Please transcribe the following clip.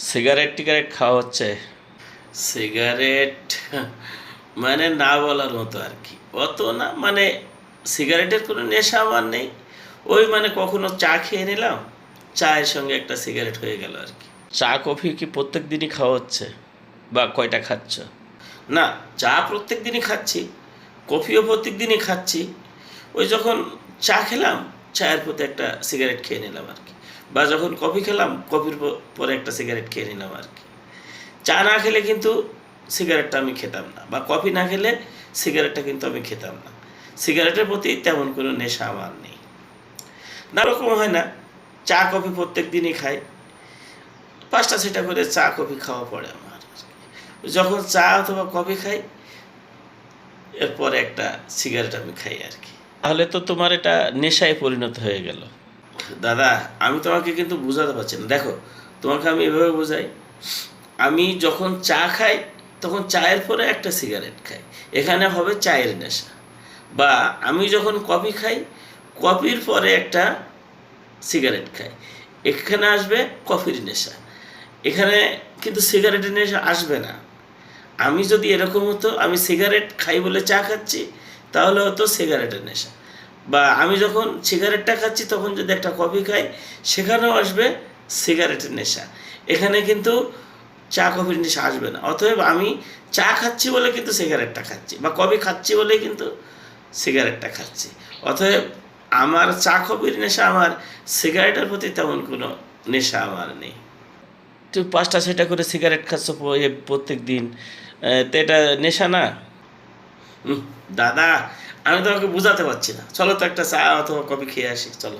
Cigarette টিগারেট খাওয়া হচ্ছে? Cigarette মানে না বলার মতো আর কি, অত না, মানে সিগারেটের কোনো নেশা আমার নেই। ওই মানে কখনো চা খেয়ে নিলাম, চায়ের সঙ্গে একটা সিগারেট হয়ে গেল আর কি। চা কফি কি প্রত্যেক দিনই খাওয়া হচ্ছে, বা কয়টা খাচ্ছ? না, চা প্রত্যেক দিনই খাচ্ছি, কফিও প্রত্যেক দিনই খাচ্ছি। ওই যখন চা খেলাম, চায়ের প্রতি একটা সিগারেট খেয়ে নিলাম আর কি, বা যখন কফি খেলাম, কফির পরে একটা সিগারেট খেয়ে নিলাম আর কি। চা না খেলে কিন্তু সিগারেটটা আমি খেতাম না, বা কফি না খেলে সিগারেটটা কিন্তু আমি খেতাম না। সিগারেটের প্রতি তেমন কোনো নেশা আমার নেই। না, ওরকম হয় না, চা কফি প্রত্যেক দিনই খাই, 5টা 6টা করে চা কফি খাওয়া পড়ে আমার। যখন চা অথবা কফি খাই, এরপরে একটা সিগারেট আমি খাই আর কি। তাহলে তো তোমার এটা নেশায় পরিণত হয়ে গেল। দাদা, আমি তোমাকে কিন্তু বোঝাতে পারছি না। দেখো, তোমাকে আমি এভাবে বোঝাই, আমি যখন চা খাই তখন চায়ের পরে একটা সিগারেট খাই, এখানে হবে চায়ের নেশা। বা আমি যখন কফি খাই, কফির পরে একটা সিগারেট খাই, এখানে আসবে কফির নেশা। এখানে কিন্তু সিগারেটের নেশা আসবে না। আমি যদি এরকম হতো, আমি সিগারেট খাই বলে চা খাচ্ছি, তাহলে হতো সিগারেটের নেশা। বা আমি যখন সিগারেটটা খাচ্ছি তখন যদি একটা কফি খাই, সেখানেও আসবে সিগারেটের নেশা। এখানে কিন্তু চা কফির নেশা আসবে না। অতএব আমি চা খাচ্ছি বলে কিন্তু সিগারেটটা খাচ্ছি, বা কফি খাচ্ছি বলে কিন্তু সিগারেটটা খাচ্ছি। অতএব আমার চা কফির নেশা, আমার সিগারেটের প্রতি তেমন কোনো নেশা আমার নেই। তুমি 5টা 6টা করে সিগারেট খাচ্ছ প্রত্যেক দিন, তো এটা নেশা না? দাদা, আমি তোমাকে বোঝাতে পারছি না। চলো তো একটা চা অথবা কফি খেয়ে আসি, চলো।